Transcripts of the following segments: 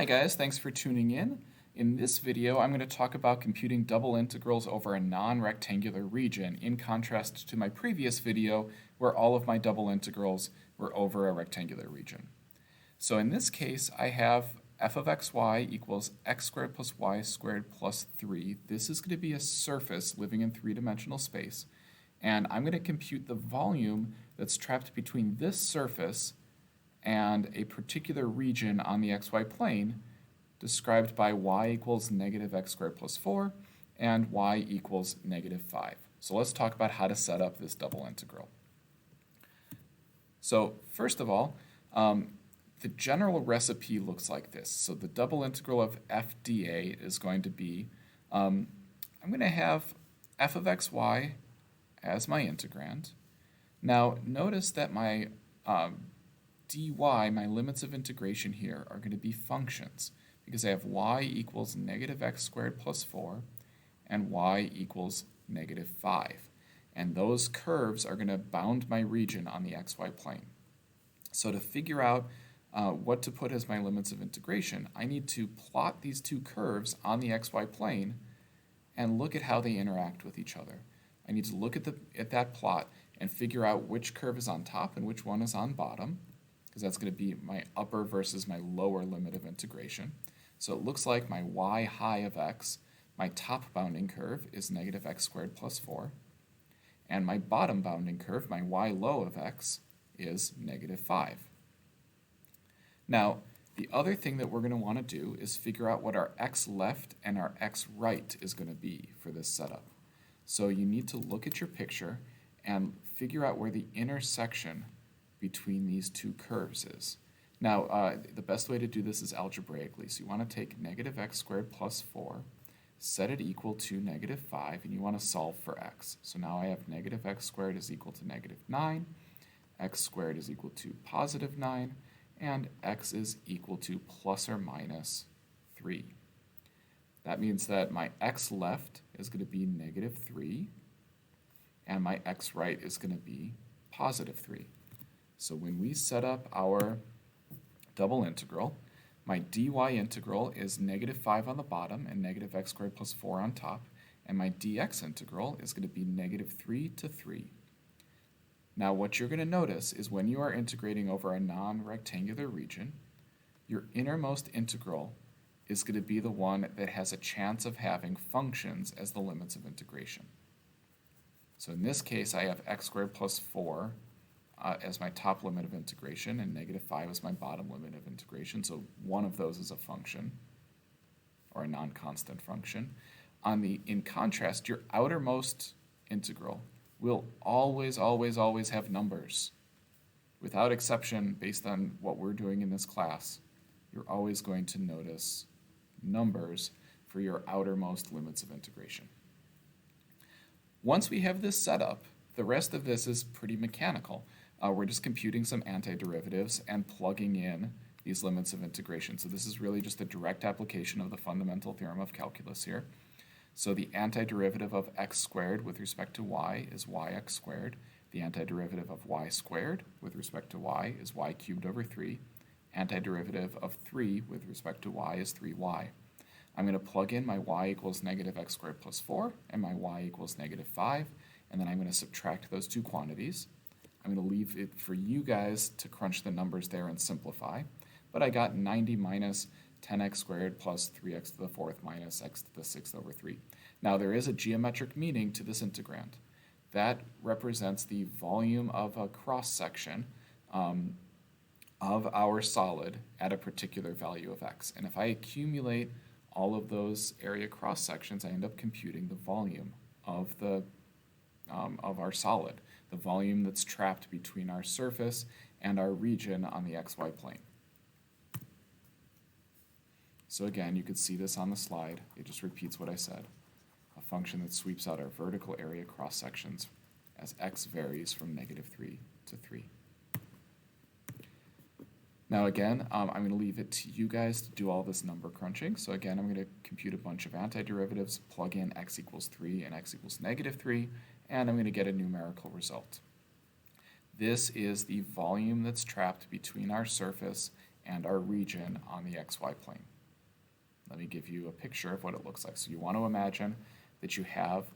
Hi guys, thanks for tuning in. In this video, I'm going to talk about computing double integrals over a non-rectangular region in contrast to my previous video where all of my double integrals were over a rectangular region. So in this case, I have f of xy equals x squared plus y squared plus 3. This is going to be a surface living in three-dimensional space, and I'm going to compute the volume that's trapped between this surface and a particular region on the xy plane described by y equals negative x squared plus 4 and y equals negative 5. So let's talk about how to set up this double integral. So first of all, the general recipe looks like this. So the double integral of f dA is going to be, I'm going to have f of xy as my integrand. Now notice that my dy, my limits of integration here, are going to be functions because I have y equals negative x squared plus 4 and y equals negative 5. And those curves are going to bound my region on the xy plane. So to figure out what to put as my limits of integration, I need to plot these two curves on the xy plane and look at how they interact with each other. I need to look at that plot and figure out which curve is on top and which one is on bottom, because that's going to be my upper versus my lower limit of integration. So it looks like my y high of x, my top bounding curve, is negative x squared plus 4, and my bottom bounding curve, my y low of x, is negative 5. Now, the other thing that we're going to want to do is figure out what our x left and our x right is going to be for this setup. So you need to look at your picture and figure out where the intersection between these two curves is. Now, the best way to do this is algebraically. So you want to take negative x squared plus 4, set it equal to negative 5, and you want to solve for x. So now I have negative x squared is equal to negative 9, x squared is equal to positive 9, and x is equal to plus or minus 3. That means that my x left is going to be negative 3, and my x right is going to be positive 3. So when we set up our double integral, my dy integral is negative 5 on the bottom and negative x squared plus 4 on top, and my dx integral is going to be negative 3 to 3. Now what you're going to notice is when you are integrating over a non-rectangular region, your innermost integral is going to be the one that has a chance of having functions as the limits of integration. So in this case, I have x squared plus 4 as my top limit of integration, and negative 5 is my bottom limit of integration. So one of those is a function, or a non-constant function. In contrast, your outermost integral will always, always, always have numbers. Without exception, based on what we're doing in this class, you're always going to notice numbers for your outermost limits of integration. Once we have this set up, the rest of this is pretty mechanical. We're just computing some antiderivatives and plugging in these limits of integration. So this is really just a direct application of the fundamental theorem of calculus here. So the antiderivative of x squared with respect to y is yx squared. The antiderivative of y squared with respect to y is y cubed over 3. Antiderivative of 3 with respect to y is 3y. I'm going to plug in my y equals negative x squared plus 4 and my y equals negative 5, and then I'm going to subtract those two quantities. I'm going to leave it for you guys to crunch the numbers there and simplify, but I got 90 minus 10x squared plus 3x to the 4th minus x to the 6th over 3. Now there is a geometric meaning to this integrand. That represents the volume of a cross-section of our solid at a particular value of x. And if I accumulate all of those area cross-sections, I end up computing the volume of our solid, the volume that's trapped between our surface and our region on the xy plane. So again, you can see this on the slide. It just repeats what I said. A function that sweeps out our vertical area cross-sections as x varies from negative 3 to 3. Now again, I'm going to leave it to you guys to do all this number crunching. So again, I'm going to compute a bunch of antiderivatives, plug in x equals 3 and x equals negative 3, and I'm going to get a numerical result. This is the volume that's trapped between our surface and our region on the xy plane. Let me give you a picture of what it looks like. So you want to imagine that you have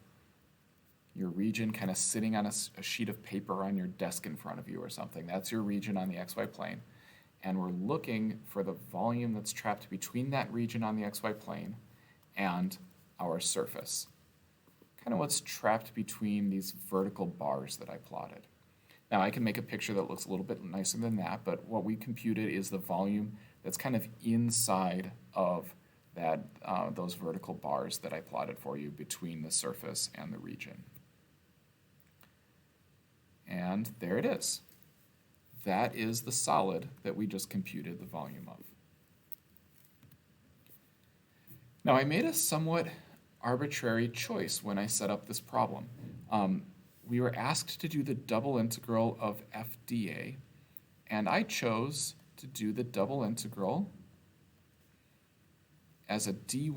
your region kind of sitting on a sheet of paper on your desk in front of you or something. That's your region on the xy plane. And we're looking for the volume that's trapped between that region on the xy plane and our surface. Kind of what's trapped between these vertical bars that I plotted. Now I can make a picture that looks a little bit nicer than that, but what we computed is the volume that's kind of inside of that those vertical bars that I plotted for you between the surface and the region. And there it is. That is the solid that we just computed the volume of. Now I made a somewhat arbitrary choice when I set up this problem. We were asked to do the double integral of f dA, and I chose to do the double integral as a dy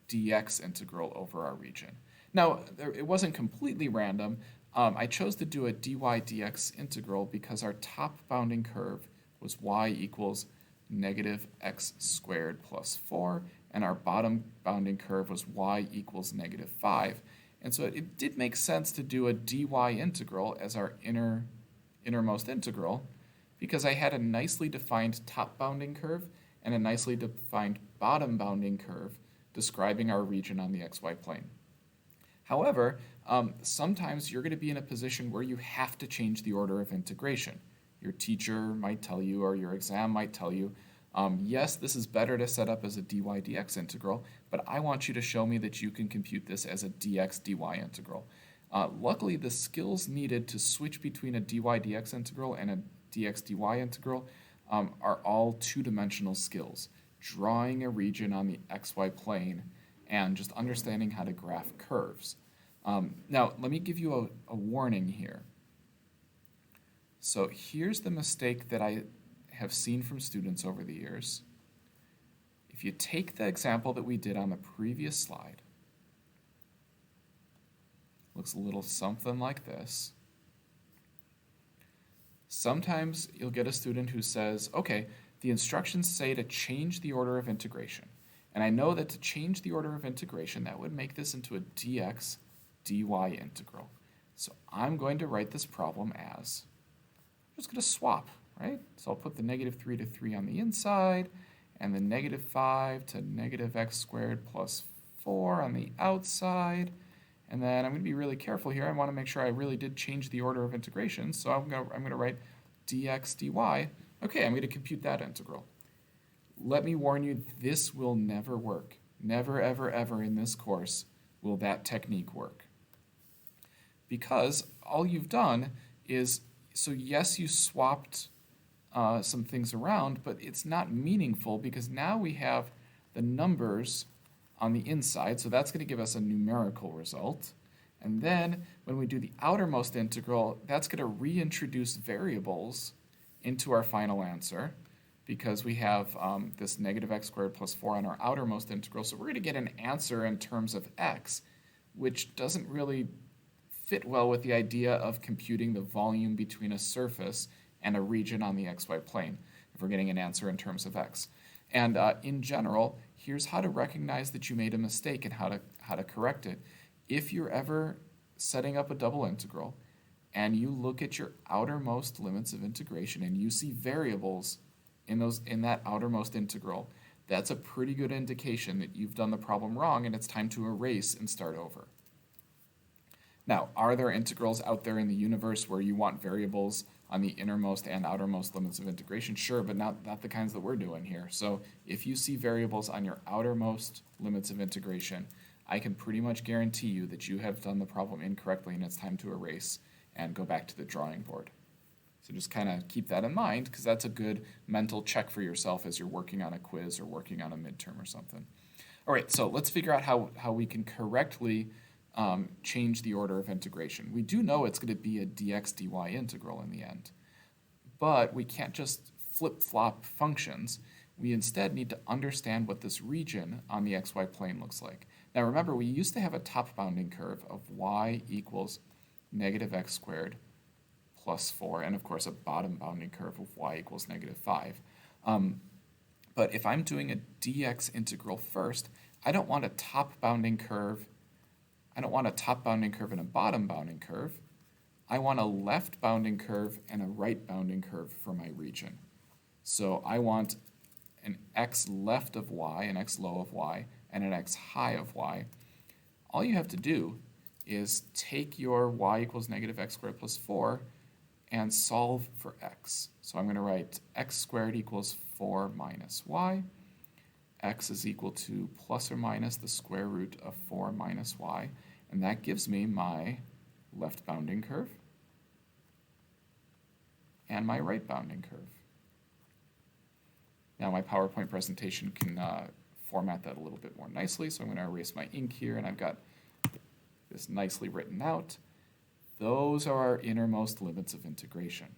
dx integral over our region. Now, it wasn't completely random. I chose to do a dy dx integral because our top bounding curve was y equals negative x squared plus 4, and our bottom bounding curve was y equals negative 5. And so it did make sense to do a dy integral as our innermost integral, because I had a nicely defined top bounding curve and a nicely defined bottom bounding curve describing our region on the xy plane. However, sometimes you're going to be in a position where you have to change the order of integration. Your teacher might tell you, or your exam might tell you, yes, this is better to set up as a dy dx integral, but I want you to show me that you can compute this as a dx dy integral. Luckily, the skills needed to switch between a dy dx integral and a dx dy integral are all two-dimensional skills. Drawing a region on the xy plane and just understanding how to graph curves. Now, let me give you a warning here. So here's the mistake that I have seen from students over the years. If you take the example that we did on the previous slide, looks a little something like this. Sometimes you'll get a student who says, okay, the instructions say to change the order of integration. And I know that to change the order of integration, that would make this into a dx dy integral. So I'm going to write this problem as, I'm just going to swap, right? So I'll put the negative 3 to 3 on the inside, and the negative 5 to negative x squared plus 4 on the outside. And then I'm going to be really careful here. I want to make sure I really did change the order of integration. So I'm going to write dx dy. Okay, I'm going to compute that integral. Let me warn you, this will never work. Never, ever, ever in this course will that technique work. Because all you've done is, so yes, you swapped some things around, but it's not meaningful because now we have the numbers on the inside, so that's going to give us a numerical result. And then when we do the outermost integral, that's going to reintroduce variables into our final answer because we have this negative x squared plus 4 on our outermost integral. So we're going to get an answer in terms of x, which doesn't really fit well with the idea of computing the volume between a surface and a region on the xy plane if we're getting an answer in terms of x. And in general, here's how to recognize that you made a mistake and how to correct it. If you're ever setting up a double integral and you look at your outermost limits of integration and you see variables in that outermost integral, that's a pretty good indication that you've done the problem wrong and it's time to erase and start over. Now, are there integrals out there in the universe where you want variables on the innermost and outermost limits of integration? Sure, but not the kinds that we're doing here. So if you see variables on your outermost limits of integration, I can pretty much guarantee you that you have done the problem incorrectly and it's time to erase and go back to the drawing board. So just kind of keep that in mind because that's a good mental check for yourself as you're working on a quiz or working on a midterm or something. All right, so let's figure out how we can correctly change the order of integration. We do know it's going to be a dx dy integral in the end, but we can't just flip-flop functions. We instead need to understand what this region on the xy plane looks like. Now remember, we used to have a top bounding curve of y equals negative x squared plus 4, and of course a bottom bounding curve of y equals negative 5. But if I'm doing a dx integral first, I don't want a top bounding curve. I don't want a top bounding curve and a bottom bounding curve. I want a left bounding curve and a right bounding curve for my region. So I want an x left of y, an x low of y, and an x high of y. All you have to do is take your y equals negative x squared plus 4 and solve for x. So I'm going to write x squared equals 4 minus y. X is equal to plus or minus the square root of 4 minus y. And that gives me my left bounding curve and my right bounding curve. Now my PowerPoint presentation can format that a little bit more nicely, so I'm going to erase my ink here, and I've got this nicely written out. Those are our innermost limits of integration.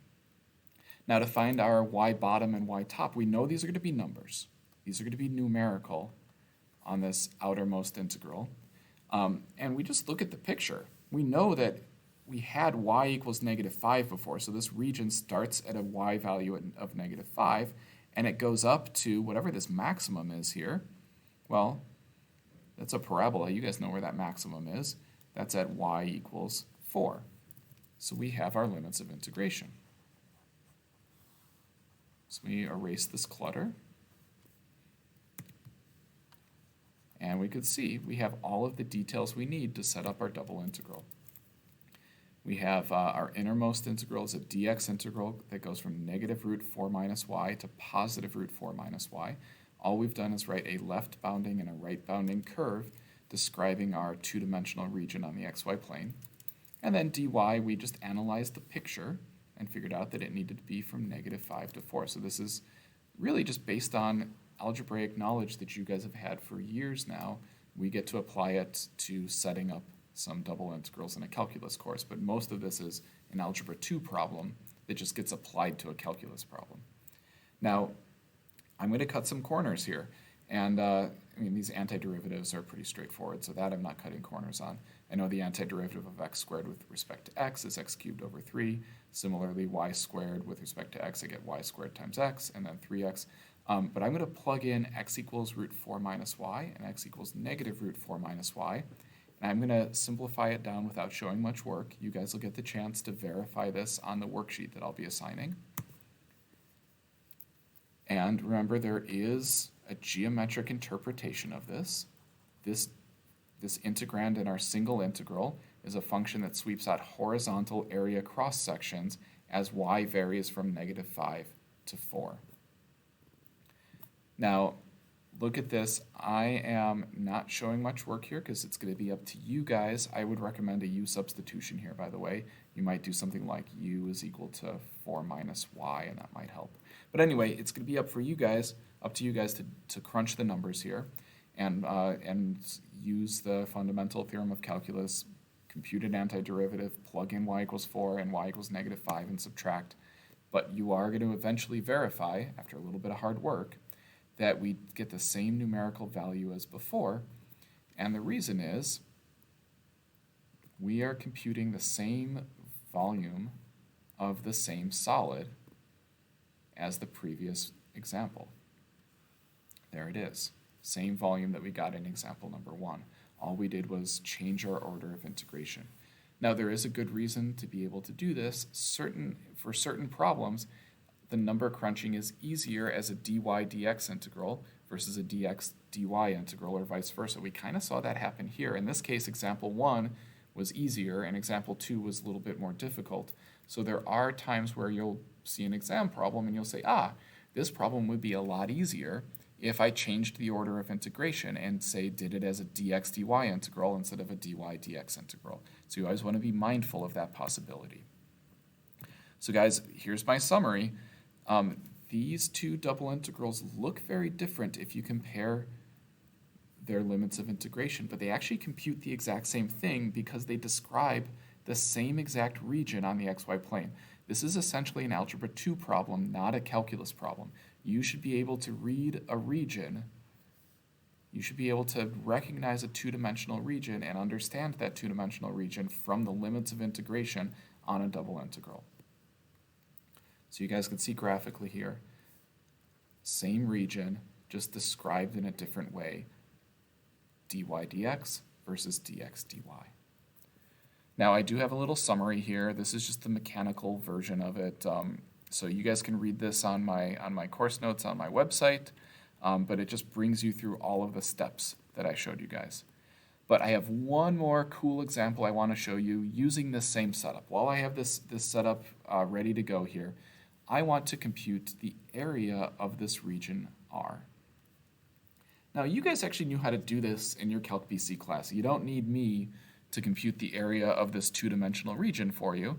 Now to find our y bottom and y top, we know these are going to be numbers. These are going to be numerical on this outermost integral. And we just look at the picture. We know that we had y equals negative 5 before, so this region starts at a y value of negative 5, and it goes up to whatever this maximum is here. Well, that's a parabola. You guys know where that maximum is. That's at y equals 4. So we have our limits of integration. So we erase this clutter. And we could see we have all of the details we need to set up our double integral. We have our innermost integral is a dx integral that goes from negative root 4 minus y to positive root 4 minus y. All we've done is write a left bounding and a right bounding curve describing our two-dimensional region on the xy plane. And then dy, we just analyzed the picture and figured out that it needed to be from negative 5 to 4. So this is really just based on algebraic knowledge that you guys have had for years now. We get to apply it to setting up some double integrals in a calculus course, but most of this is an Algebra 2 problem that just gets applied to a calculus problem. Now, I'm going to cut some corners here, and I mean, these antiderivatives are pretty straightforward, so that I'm not cutting corners on. I know the antiderivative of x squared with respect to x is x cubed over 3. Similarly, y squared with respect to x, I get y squared times x, and then 3x. But I'm going to plug in x equals root 4 minus y and x equals negative root 4 minus y. And I'm going to simplify it down without showing much work. You guys will get the chance to verify this on the worksheet that I'll be assigning. And remember, there is a geometric interpretation of this. This integrand in our single integral is a function that sweeps out horizontal area cross sections as y varies from negative 5 to 4. Now, look at this. I am not showing much work here because it's going to be up to you guys. I would recommend a u substitution here, by the way. You might do something like u is equal to 4 minus y, and that might help. But anyway, it's going to be up to you guys to crunch the numbers here and use the fundamental theorem of calculus, compute an antiderivative, plug in y equals 4 and y equals negative 5, and subtract. But you are going to eventually verify, after a little bit of hard work, that we get the same numerical value as before. And the reason is we are computing the same volume of the same solid as the previous example. There it is. Same volume that we got in example number 1. All we did was change our order of integration. Now, there is a good reason to be able to do this. For certain problems, the number crunching is easier as a dy dx integral versus a dx dy integral, or vice versa. We kind of saw that happen here. In this case, example 1 was easier and example 2 was a little bit more difficult. So there are times where you'll see an exam problem and you'll say, this problem would be a lot easier if I changed the order of integration and say did it as a dx dy integral instead of a dy dx integral. So you always want to be mindful of that possibility. So guys, here's my summary. These two double integrals look very different if you compare their limits of integration, but they actually compute the exact same thing because they describe the same exact region on the xy plane. This is essentially an Algebra 2 problem, not a calculus problem. You should be able to read a region. You should be able to recognize a two-dimensional region and understand that two-dimensional region from the limits of integration on a double integral. So you guys can see graphically here. Same region, just described in a different way. dy dx versus dx dy. Now I do have a little summary here. This is just the mechanical version of it. So you guys can read this on my course notes on my website, but it just brings you through all of the steps that I showed you guys. But I have one more cool example I want to show you using this same setup. While I have this setup ready to go here, I want to compute the area of this region R. Now you guys actually knew how to do this in your Calc BC class. You don't need me to compute the area of this two-dimensional region for you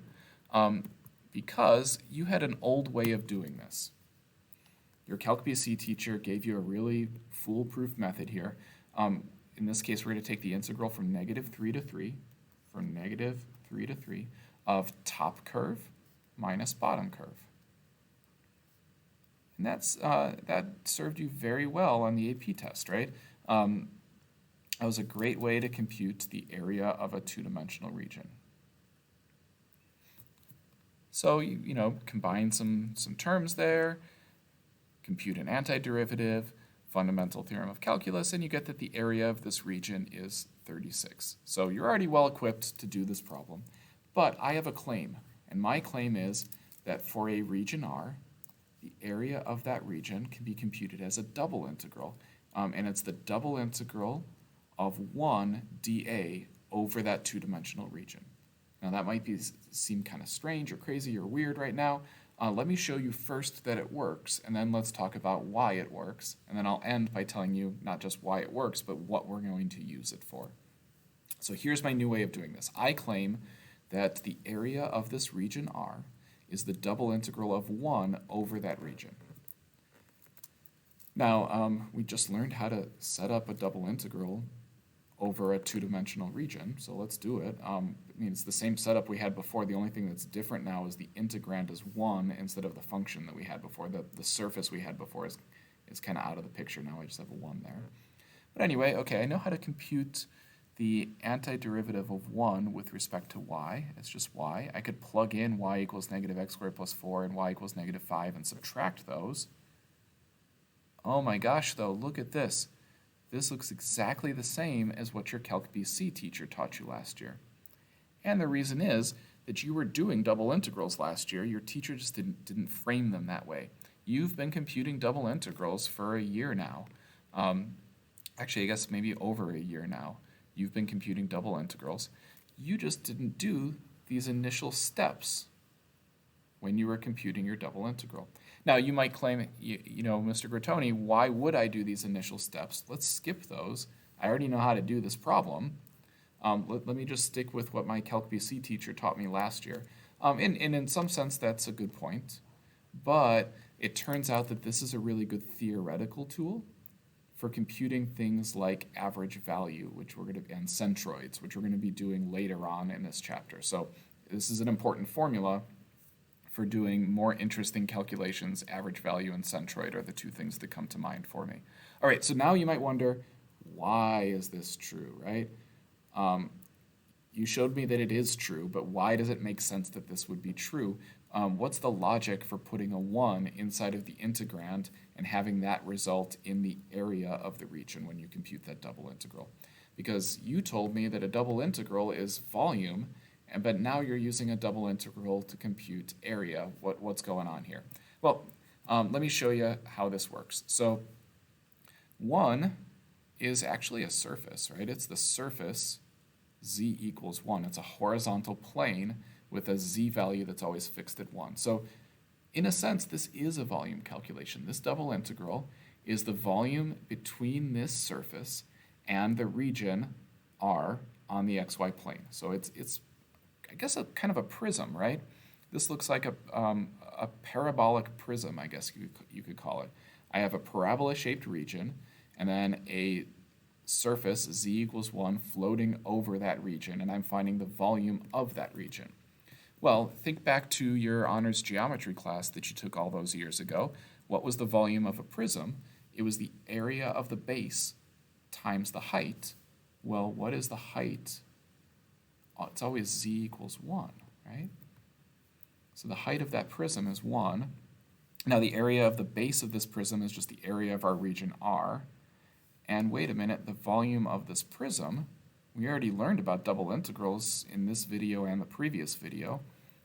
because you had an old way of doing this. Your Calc BC teacher gave you a really foolproof method here. In this case, we're going to take the integral from -3 to 3, from -3 to 3, of top curve minus bottom curve. And that served you very well on the AP test, right? That was a great way to compute the area of a two-dimensional region. So, you know, combine some terms there, compute an antiderivative, fundamental theorem of calculus, and you get that the area of this region is 36. So you're already well equipped to do this problem. But I have a claim, and my claim is that for a region R, the area of that region can be computed as a double integral, and it's the double integral of 1 dA over that two-dimensional region. Now that might seem kind of strange or crazy or weird right now. Let me show you first that it works, and then let's talk about why it works, and then I'll end by telling you not just why it works, but what we're going to use it for. So here's my new way of doing this. I claim that the area of this region R is the double integral of 1 over that region. Now, we just learned how to set up a double integral over a two-dimensional region, so let's do it. I mean, it's the same setup we had before. The only thing that's different now is the integrand is 1 instead of the function that we had before. The surface we had before is kind of out of the picture now. I just have a 1 there. But anyway, okay, I know how to compute the antiderivative of 1 with respect to y. It's just y. I could plug in y equals negative x squared plus 4 and y equals negative 5 and subtract those. Oh my gosh, though, look at this. This looks exactly the same as what your Calc BC teacher taught you last year. And the reason is that you were doing double integrals last year. Your teacher just didn't frame them that way. You've been computing double integrals for a year now. Actually, I guess maybe over a year now. You've been computing double integrals. You just didn't do these initial steps when you were computing your double integral. Now, you might claim, you know, Mr. Grattoni, why would I do these initial steps? Let's skip those. I already know how to do this problem. Let me just stick with what my Calc BC teacher taught me last year. And in some sense, that's a good point. But it turns out that this is a really good theoretical tool for computing things like average value, and centroids, which we're going to be doing later on in this chapter. So this is an important formula for doing more interesting calculations. Average value and centroid are the two things that come to mind for me. All right, so now you might wonder, why is this true, right? You showed me that it is true, but why does it make sense that this would be true? What's the logic for putting a 1 inside of the integrand and having that result in the area of the region when you compute that double integral? Because you told me that a double integral is volume, but now you're using a double integral to compute area. What's going on here? Well, let me show you how this works. So 1 is actually a surface, right? It's the surface z equals 1. It's a horizontal plane with a z value that's always fixed at 1. So in a sense, this is a volume calculation. This double integral is the volume between this surface and the region R on the xy plane. So it's I guess a kind of a prism, right? This looks like a parabolic prism, I guess you could call it. I have a parabola-shaped region, and then a surface, z equals 1, floating over that region, and I'm finding the volume of that region. Well, think back to your honors geometry class that you took all those years ago. What was the volume of a prism? It was the area of the base times the height. Well, what is the height? Oh, it's always z equals 1, right? So the height of that prism is 1. Now the area of the base of this prism is just the area of our region R. And wait a minute, the volume of this prism, we already learned about double integrals in this video and the previous video.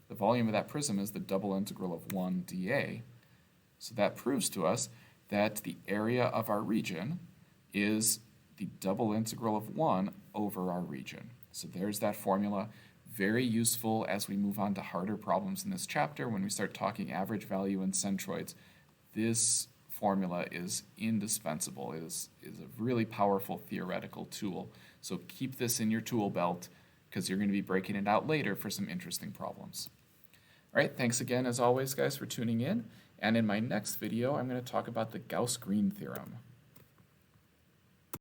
The volume of that prism is the double integral of 1 dA. So that proves to us that the area of our region is the double integral of 1 over our region. So there's that formula. Very useful as we move on to harder problems in this chapter. When we start talking average value and centroids, this formula is indispensable. It is a really powerful theoretical tool. So keep this in your tool belt because you're going to be breaking it out later for some interesting problems. All right, thanks again as always, guys, for tuning in. And in my next video, I'm going to talk about the Gauss-Green theorem.